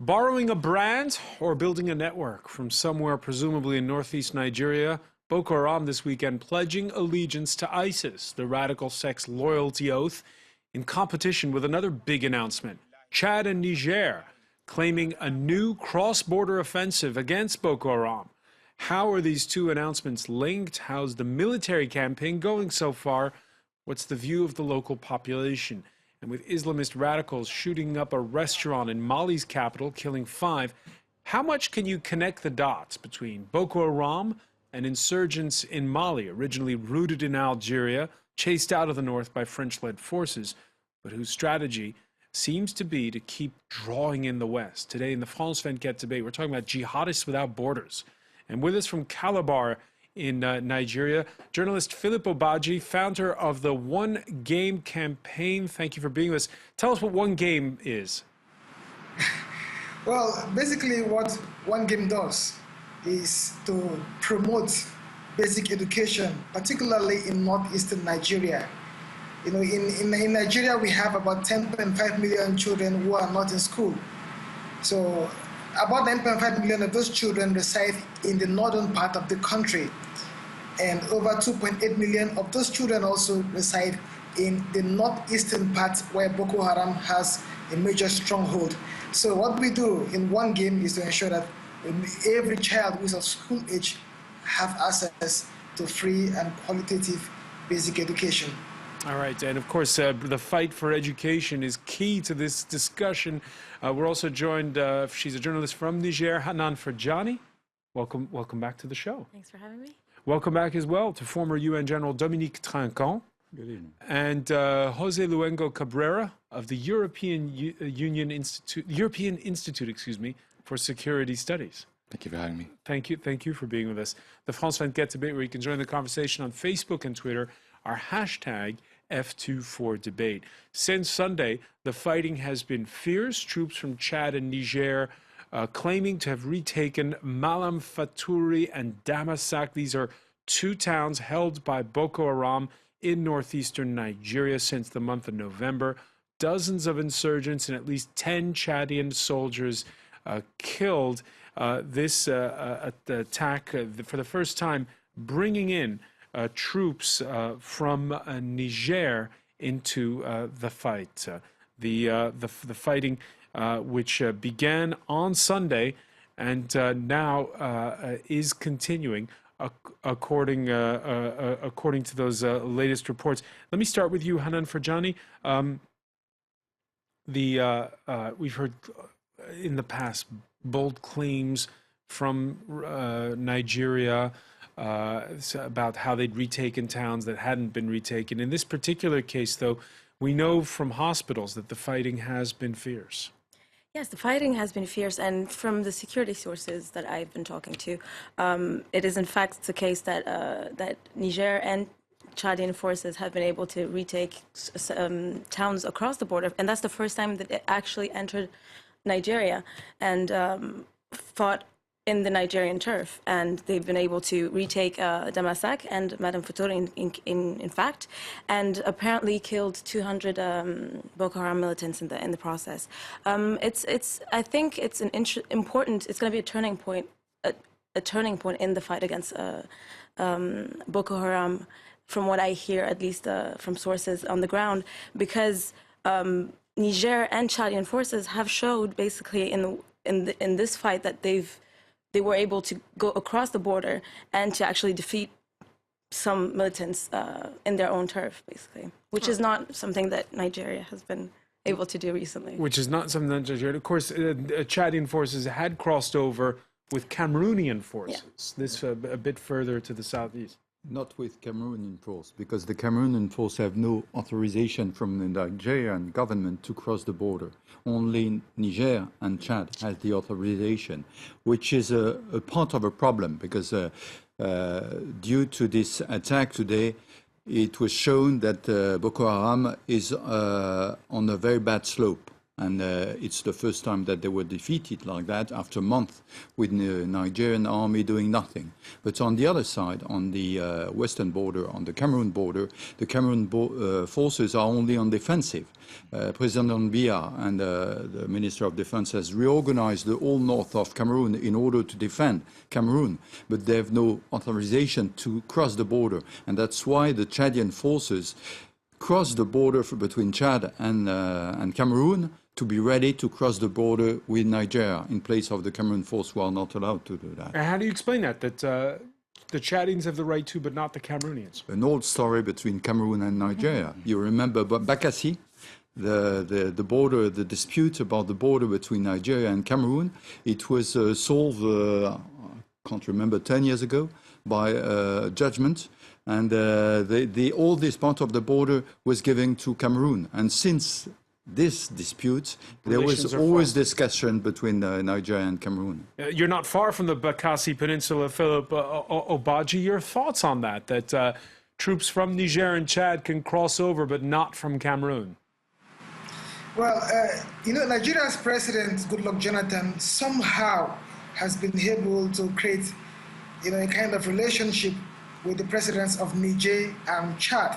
Borrowing a brand or building a network from somewhere, presumably in northeast Nigeria, Boko Haram this weekend pledging allegiance to ISIS, the radical sect's loyalty oath, in competition with another big announcement. Chad and Niger claiming a new cross-border offensive against Boko Haram. How are these two announcements linked? How's the military campaign going so far? What's the view of the local population? And with Islamist radicals shooting up a restaurant in Mali's capital, killing 5, how much can you connect the dots between Boko Haram and insurgents in Mali, originally rooted in Algeria, chased out of the north by French-led forces, but whose strategy seems to be to keep drawing in the West? Today in the France 24 debate, we're talking about Jihadists Without Borders. And with us from Calabar in Nigeria, journalist Philip Obaji, founder of the One Game campaign. Thank you for being with us. Tell us what One Game is. Well, basically what One Game does is to promote basic education, particularly in northeastern Nigeria. You know, in Nigeria, we have about 10.5 million children who are not in school. So about 9.5 million of those children reside in the northern part of the country. And over 2.8 million of those children also reside in the northeastern part where Boko Haram has a major stronghold. So what we do in One Game is to ensure that every child who is of school age have access to free and qualitative basic education. All right, and of course, the fight for education is key to this discussion. We're also joined, she's a journalist from Niger, Hanan Ferjani. Welcome back to the show. Thanks for having me. Welcome back as well to former UN General Dominique Trinquant. Good evening. And Jose Luengo Cabrera of the European Institute, for Security Studies. Thank you for having me. Thank you for being with us. The France 24 debate, where you can join the conversation on Facebook and Twitter, our hashtag F24debate. Since Sunday, the fighting has been fierce. Troops from Chad and Niger claiming to have retaken Malam Fatouri and Damasak. These are two towns held by Boko Haram in northeastern Nigeria since the month of November. Dozens of insurgents and at least 10 Chadian soldiers killed. This attack, for the first time, bringing in troops from Niger into the fight. The fighting, which began on Sunday and now is continuing, according to those latest reports. Let me start with you, Hanan Ferjani. We've heard in the past bold claims from Nigeria about how they'd retaken towns that hadn't been retaken. In this particular case, though, we know from hospitals that the fighting has been fierce. Yes, the fighting has been fierce, and from the security sources that I've been talking to, it is in fact the case that that Niger and Chadian forces have been able to retake towns across the border, and that's the first time that it actually entered Nigeria and fought in the Nigerian turf, and they've been able to retake Damasak and Madame Fatouri in fact, and apparently killed 200 Boko Haram militants in the process. I think it's an important. It's going to be a turning point in the fight against Boko Haram, from what I hear, at least from sources on the ground, because Niger and Chadian forces have showed basically in this fight that they were able to go across the border and to actually defeat some militants in their own turf, basically, which is not something that Nigeria has been able to do recently. Which is not something that Nigeria. Of course, Chadian forces had crossed over with Cameroonian forces. Yeah. This a bit further to the southeast. Not with Cameroonian force, because the Cameroonian force have no authorization from the Nigerian government to cross the border. Only Niger and Chad has the authorization, which is a part of a problem, because due to this attack today, it was shown that Boko Haram is on a very bad slope. And it's the first time that they were defeated like that after a month with the Nigerian army doing nothing. But on the other side, on the western border, on the Cameroon border, the Cameroon forces are only on defensive. President Biya and the Minister of Defense has reorganized the whole north of Cameroon in order to defend Cameroon, but they have no authorization to cross the border. And that's why the Chadian forces cross the border between Chad and Cameroon to be ready to cross the border with Nigeria in place of the Cameroon force who are not allowed to do that. And how do you explain that the Chadians have the right to, but not the Cameroonians? An old story between Cameroon and Nigeria. You remember Bakassi, the border, the dispute about the border between Nigeria and Cameroon. It was solved, I can't remember, 10 years ago by judgment. And all this part of the border was given to Cameroon. And since this dispute, there was always discussion between Nigeria and Cameroon. You're not far from the Bakassi Peninsula, Philip Obaji. Your thoughts on that troops from Niger and Chad can cross over, but not from Cameroon? Well, Nigeria's President, Goodluck Jonathan, somehow has been able to create, a kind of relationship with the presidents of Niger and Chad.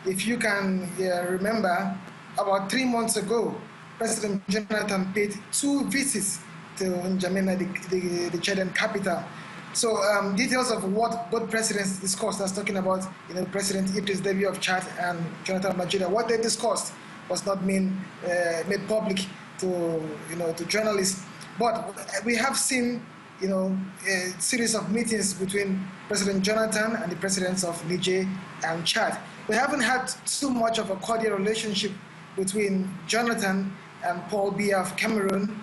If you can remember, about 3 months ago, President Jonathan paid 2 visits to N'Djamena, the Chadian capital. So details of what both presidents discussed, that's talking about President Idris Deby of Chad and Jonathan of Nigeria, what they discussed was not made public to journalists. But we have seen a series of meetings between President Jonathan and the presidents of Niger and Chad. We haven't had too much of a cordial relationship between Jonathan and Paul Biya of Cameroon.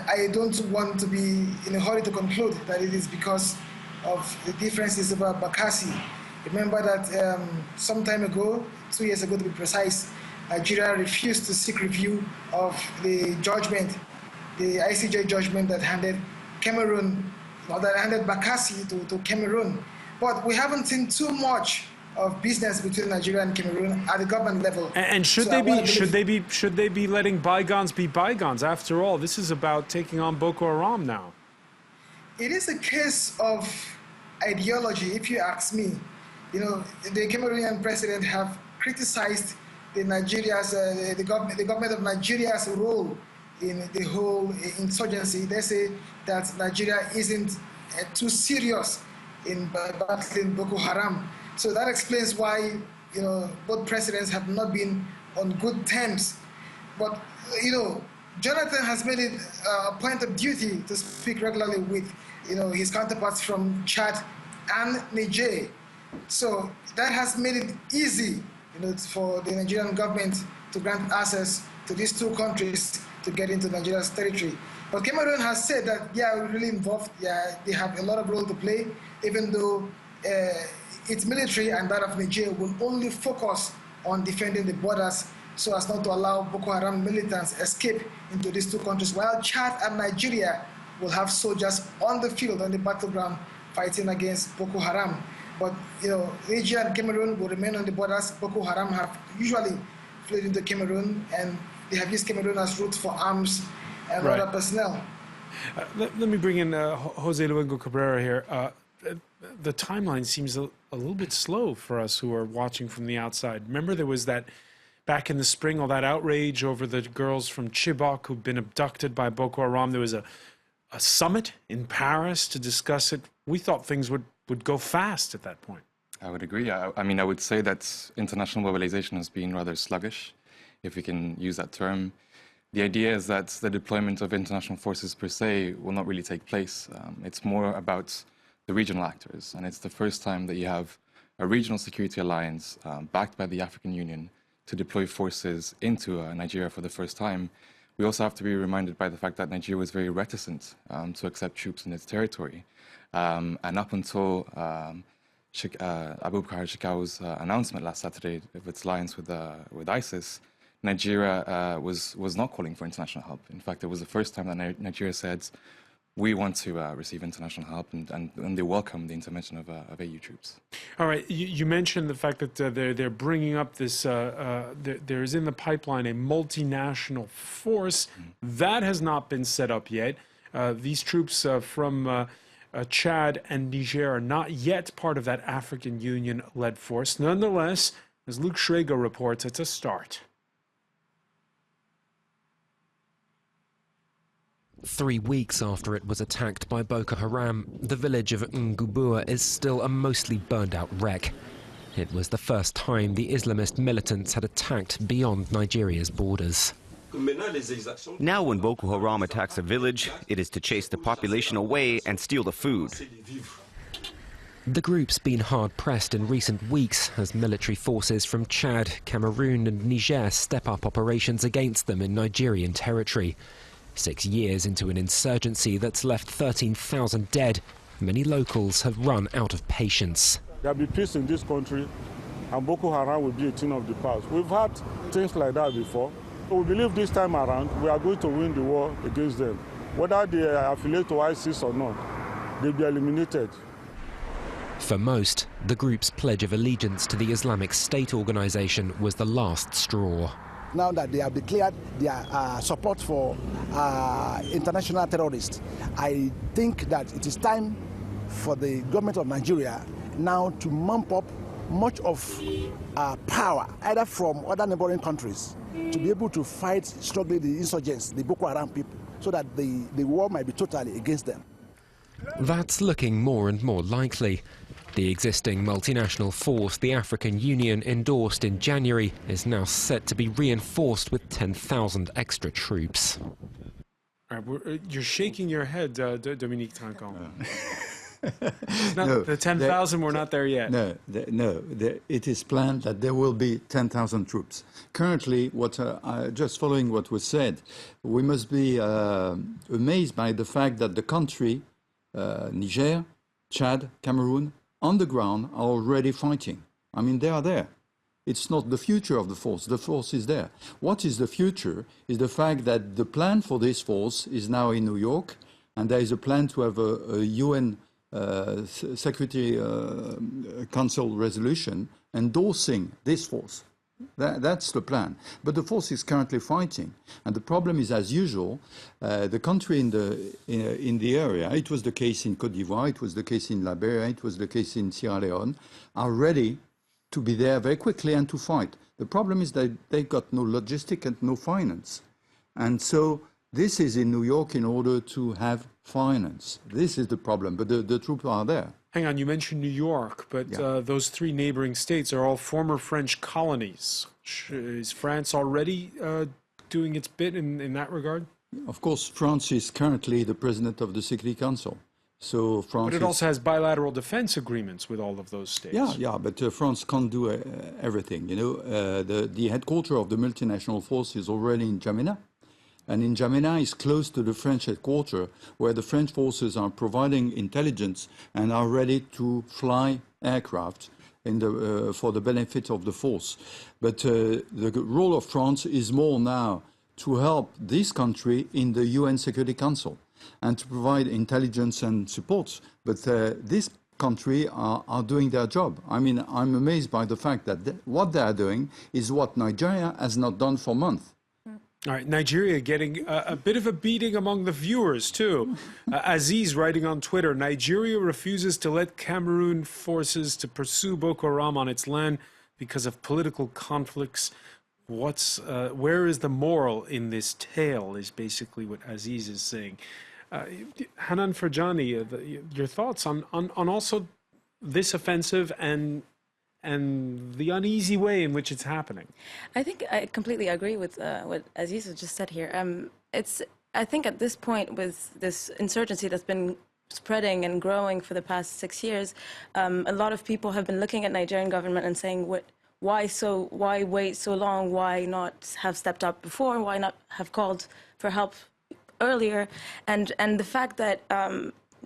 I don't want to be in a hurry to conclude that it is because of the differences about Bakassi. Remember that some time ago, 2 years ago to be precise, Nigeria refused to seek review of the judgment, the ICJ judgment that handed Cameroon, or that handed Bakassi to Cameroon. But we haven't seen too much of business between Nigeria and Cameroon at the government level. And should they be letting bygones be bygones? After all, this is about taking on Boko Haram now. It is a case of ideology, if you ask me. The Cameroonian president have criticized the government of Nigeria's role in the whole insurgency. They say that Nigeria isn't too serious in battling Boko Haram. So that explains why, both presidents have not been on good terms. But, Jonathan has made it a point of duty to speak regularly with, his counterparts from Chad and Niger. So that has made it easy, for the Nigerian government to grant access to these 2 countries to get into Nigeria's territory. But Cameroon has said that they are really involved. They have a lot of role to play, even though its military and that of Niger will only focus on defending the borders so as not to allow Boko Haram militants escape into these 2 countries, while Chad and Nigeria will have soldiers on the field, on the battleground, fighting against Boko Haram. But, Niger and Cameroon will remain on the borders. Boko Haram have usually fled into Cameroon, and they have used Cameroon as route for arms and other personnel. Let me bring in Jose Luengo Cabrera here. The timeline seems a little bit slow for us who are watching from the outside. Remember, there was that back in the spring, all that outrage over the girls from Chibok who've been abducted by Boko Haram. There was a summit in Paris to discuss it. We thought things would go fast at that point. I would agree. I mean, I would say that international mobilization has been rather sluggish, if we can use that term. The idea is that the deployment of international forces per se will not really take place. It's more about the regional actors, and it's the first time that you have a regional security alliance backed by the African Union to deploy forces into Nigeria for the first time. We also have to be reminded by the fact that Nigeria was very reticent to accept troops in its territory. And up until Abubakar Shekau's announcement last Saturday of its alliance with ISIS, Nigeria was not calling for international help. In fact, it was the first time that Nigeria said, we want to receive international help, and they welcome the intervention of AU troops. All right, you mentioned the fact that they're bringing up this. There's in the pipeline a multinational force that has not been set up yet. These troops from Chad and Niger are not yet part of that African Union-led force. Nonetheless, as Luke Schrager reports, it's a start. 3 weeks after it was attacked by Boko Haram, the village of Ngubua is still a mostly burned-out wreck. It was the first time the Islamist militants had attacked beyond Nigeria's borders. Now when Boko Haram attacks a village, it is to chase the population away and steal the food. The group's been hard-pressed in recent weeks as military forces from Chad, Cameroon and Niger step up operations against them in Nigerian territory. 6 years into an insurgency that's left 13,000 dead, many locals have run out of patience. There will be peace in this country, and Boko Haram will be a thing of the past. We've had things like that before. We believe this time around we are going to win the war against them. Whether they are affiliated to ISIS or not, they'll be eliminated. For most, the group's pledge of allegiance to the Islamic State organization was the last straw. Now that they have declared their support for international terrorists, I think that it is time for the government of Nigeria now to mount up much of power, either from other neighboring countries, to be able to fight strongly the insurgents, the Boko Haram people, so that the war might be totally against them. That's looking more and more likely. The existing multinational force the African Union endorsed in January is now set to be reinforced with 10,000 extra troops. You're shaking your head, Dominique Trinquant. No, the 10,000, we're not there yet. It is planned that there will be 10,000 troops. Currently, just following what was said, we must be amazed by the fact that the country, Niger, Chad, Cameroon, on the ground are already fighting. I mean, they are there. It's not the future of the force. The force is there. What is the future is the fact that the plan for this force is now in New York, and there is a plan to have a UN Security Council resolution endorsing this force. That's the plan. But the force is currently fighting. And the problem is, as usual, the country in the area, it was the case in Côte d'Ivoire, it was the case in Liberia, it was the case in Sierra Leone, are ready to be there very quickly and to fight. The problem is that they've got no logistic and no finance. And so this is in New York in order to have finance. This is the problem, but the troops are there. Hang on, you mentioned New York, but those three neighboring states are all former French colonies. Is France already doing its bit in that regard? Of course, France is currently the president of the Security Council. So France but it also has bilateral defense agreements with all of those states. Yeah, but France can't do everything. You know, the headquarters of the multinational force is already in N'Djamena. And in N'Djamena is close to the French headquarters, where the French forces are providing intelligence and are ready to fly aircraft for the benefit of the force. But the role of France is more now to help this country in the UN Security Council and to provide intelligence and support. But this country are doing their job. I mean, I'm amazed by the fact that what they are doing is what Nigeria has not done for months. All right, Nigeria getting a bit of a beating among the viewers, too. Aziz writing on Twitter, Nigeria refuses to let Cameroon forces to pursue Boko Haram on its land because of political conflicts. Where is the moral in this tale is basically what Aziz is saying. Hanan Farjani, your thoughts on also this offensive and the uneasy way in which it's happening? I think I completely agree with what Aziz has just said here. I think at this point, with this insurgency that's been spreading and growing for the past 6 years, a lot of people have been looking at Nigerian government and saying, why wait so long? Why not have stepped up before? Why not have called for help earlier? And the fact that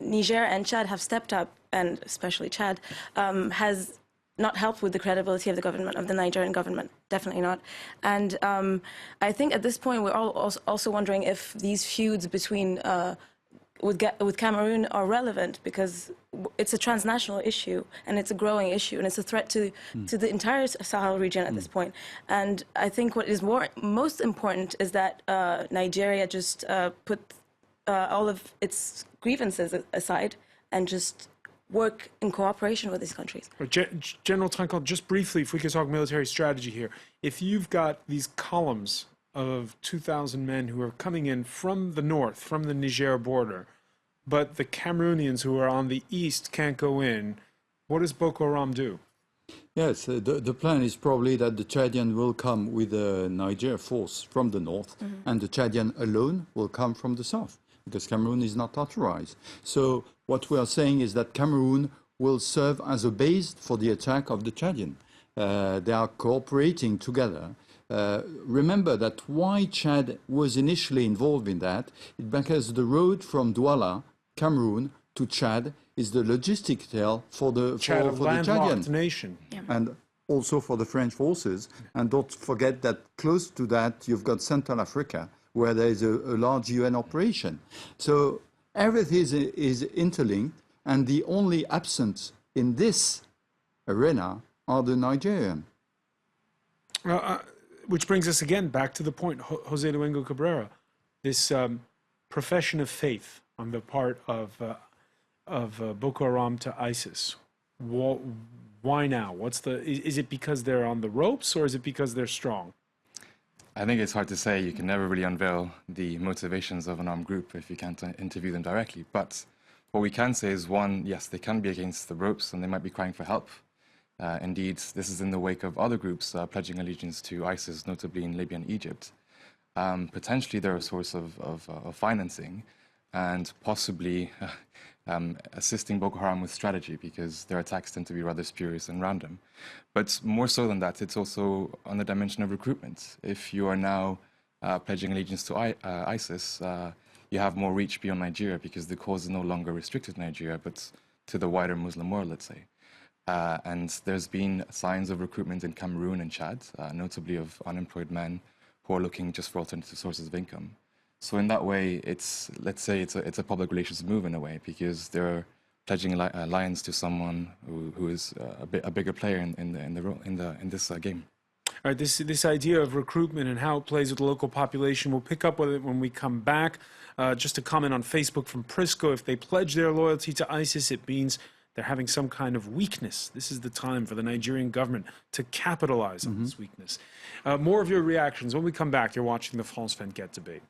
Niger and Chad have stepped up, and especially Chad, has not helped with the credibility of the government, of the Nigerian government, definitely not. And I think at this point we're all also wondering if these feuds between with Cameroon are relevant because it's a transnational issue and it's a growing issue and it's a threat to the entire Sahel region at this point. And I think what is most important is that Nigeria just put all of its grievances aside and just work in cooperation with these countries. General Trancon, just briefly, if we could talk military strategy here. If you've got these columns of 2,000 men who are coming in from the north, from the Niger border, but the Cameroonians who are on the east can't go in, what does Boko Haram do? Yes, the plan is probably that the Chadian will come with a Niger force from the north, and the Chadian alone will come from the south, because Cameroon is not authorized. So what we are saying is that Cameroon will serve as a base for the attack of the Chadian. They are cooperating together. Remember that why Chad was initially involved in that, because the road from Douala, Cameroon, to Chad is the logistic tail for the Chadian nation, and also for the French forces. And don't forget that close to that you've got Central Africa, where there is a large UN operation. So everything is interlinked, and the only absent in this arena are the Nigerian. Which brings us again back to the point, Jose Luengo Cabrera, this profession of faith on the part of Boko Haram to ISIS. Why now? Is it because they're on the ropes, or is it because they're strong? I think it's hard to say. You can never really unveil the motivations of an armed group if you can't interview them directly. But what we can say is, one, yes, they can be against the ropes and they might be crying for help. Indeed, this is in the wake of other groups pledging allegiance to ISIS, notably in Libya and Egypt. Potentially they're a source of financing and possibly assisting Boko Haram with strategy, because their attacks tend to be rather spurious and random. But more so than that, it's also on the dimension of recruitment. If you are now pledging allegiance to ISIS, you have more reach beyond Nigeria, because the cause is no longer restricted to Nigeria, but to the wider Muslim world, let's say. And there's been signs of recruitment in Cameroon and Chad, notably of unemployed men who are looking just for alternative sources of income. So in that way, let's say it's a public relations move in a way, because they're pledging alliance to someone who is a bigger player in this game. All right, this idea of recruitment and how it plays with the local population, we'll pick up with it when we come back. Just a comment on Facebook from Prisco: if they pledge their loyalty to ISIS, it means they're having some kind of weakness. This is the time for the Nigerian government to capitalize on this weakness. More of your reactions when we come back. You're watching the France 24 debate.